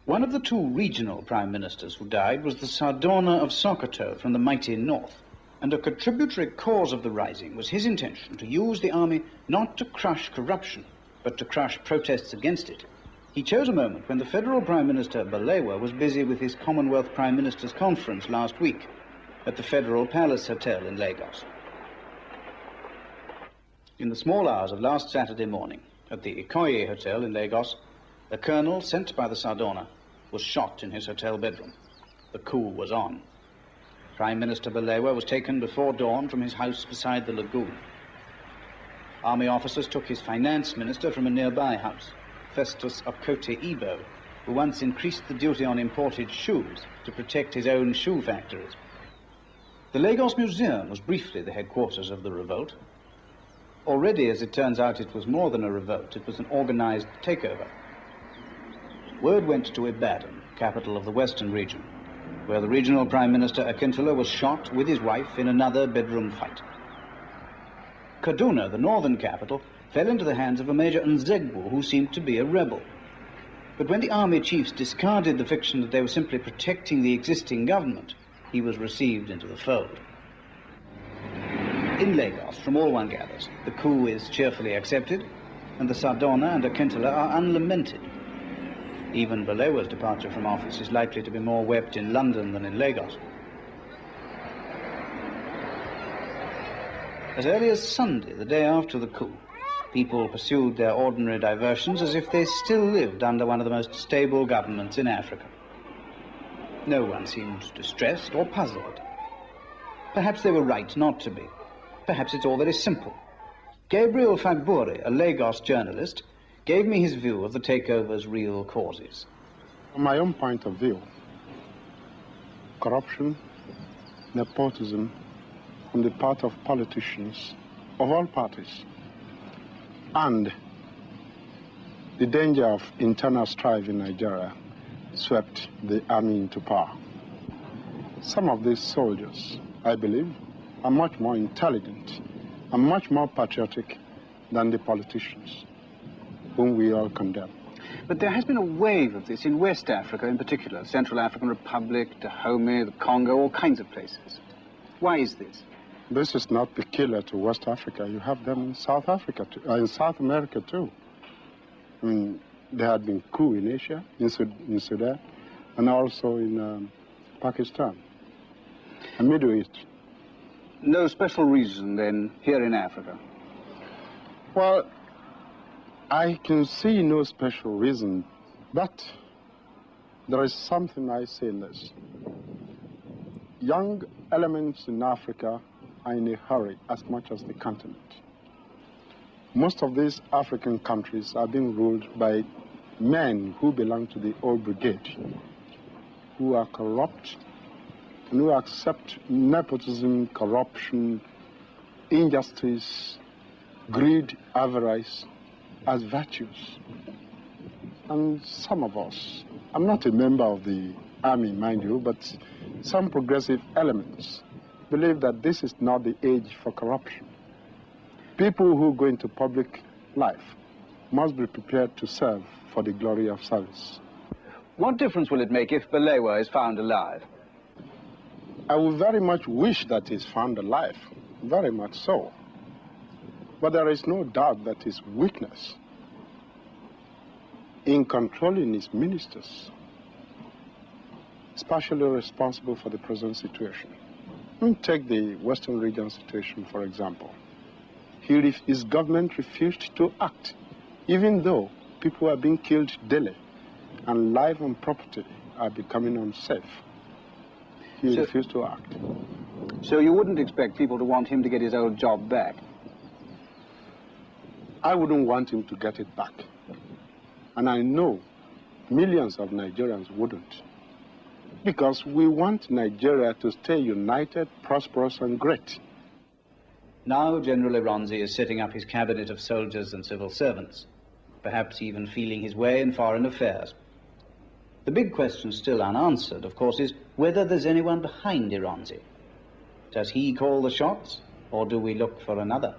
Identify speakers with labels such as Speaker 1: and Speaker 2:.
Speaker 1: One of the two regional prime ministers who died was the Sardona of Sokoto from the mighty north, and a contributory cause of the rising was his intention to use the army not to crush corruption, but to crush protests against it. He chose a moment when the federal Prime Minister Balewa was busy with his Commonwealth Prime Ministers Conference last week at the Federal Palace Hotel in Lagos. In the small hours of last Saturday morning, at the Ikoyi Hotel in Lagos, a colonel sent by the Sardona was shot in his hotel bedroom. The coup was on. Prime Minister Balewa was taken before dawn from his house beside the lagoon. Army officers took his finance minister from a nearby house, Festus Okote Ibo, who once increased the duty on imported shoes to protect his own shoe factories. The Lagos Museum was briefly the headquarters of the revolt. Already, as it turns out, it was more than a revolt. It was an organized takeover. Word went to Ibadan, capital of the western region, where the regional Prime Minister Akintola was shot with his wife in another bedroom fight. Kaduna, the northern capital, fell into the hands of a Major Nzegbu, who seemed to be a rebel. But when the army chiefs discarded the fiction that they were simply protecting the existing government, he was received into the fold. In Lagos, from all one gathers, the coup is cheerfully accepted, and the Sardona and Akintola are unlamented. Even Balewa's departure from office is likely to be more wept in London than in Lagos. As early as Sunday, the day after the coup, people pursued their ordinary diversions as if they still lived under one of the most stable governments in Africa. No one seemed distressed or puzzled. Perhaps they were right not to be. Perhaps it's all very simple. Gabriel Fagburi, a Lagos journalist, gave me his view of the takeover's real causes.
Speaker 2: From my own point of view, corruption, nepotism on the part of politicians of all parties, and the danger of internal strife in Nigeria swept the army into power. Some of these soldiers, I believe, are much more intelligent and much more patriotic than the politicians, whom we all condemn.
Speaker 3: But there has been a wave of this in West Africa in particular, Central African Republic, Dahomey, the Congo, all kinds of places. Why is this?
Speaker 2: This is not peculiar to West Africa. You have them in South Africa, in South America too. I mean, there had been coup in Asia, in Sudan, and also in Pakistan and Middle East.
Speaker 3: No special reason then here in Africa?
Speaker 2: Well, I can see no special reason, but there is something I say in this. Young elements in Africa are in a hurry as much as the continent. Most of these African countries are being ruled by men who belong to the old brigade, who are corrupt and who accept nepotism, corruption, injustice, greed, avarice as virtues. And some of us, I'm not a member of the army, mind you, but some progressive elements believe that this is not the age for corruption. People who go into public life must be prepared to serve for the glory of service.
Speaker 3: What difference will it make if Balewa is found alive?
Speaker 2: I would very much wish that he's found alive, very much so. But there is no doubt that his weakness in controlling his ministers is partially responsible for the present situation. Take the Western region situation, for example. His government refused to act, even though people are being killed daily and life and property are becoming unsafe. He refused to act.
Speaker 3: So you wouldn't expect people to want him to get his old job back?
Speaker 2: I wouldn't want him to get it back. And I know millions of Nigerians wouldn't. Because we want Nigeria to stay united, prosperous, and great.
Speaker 1: Now General Ironsi is setting up his cabinet of soldiers and civil servants, perhaps even feeling his way in foreign affairs. The big question still unanswered, of course, is whether there's anyone behind Ironsi. Does he call the shots, or do we look for another?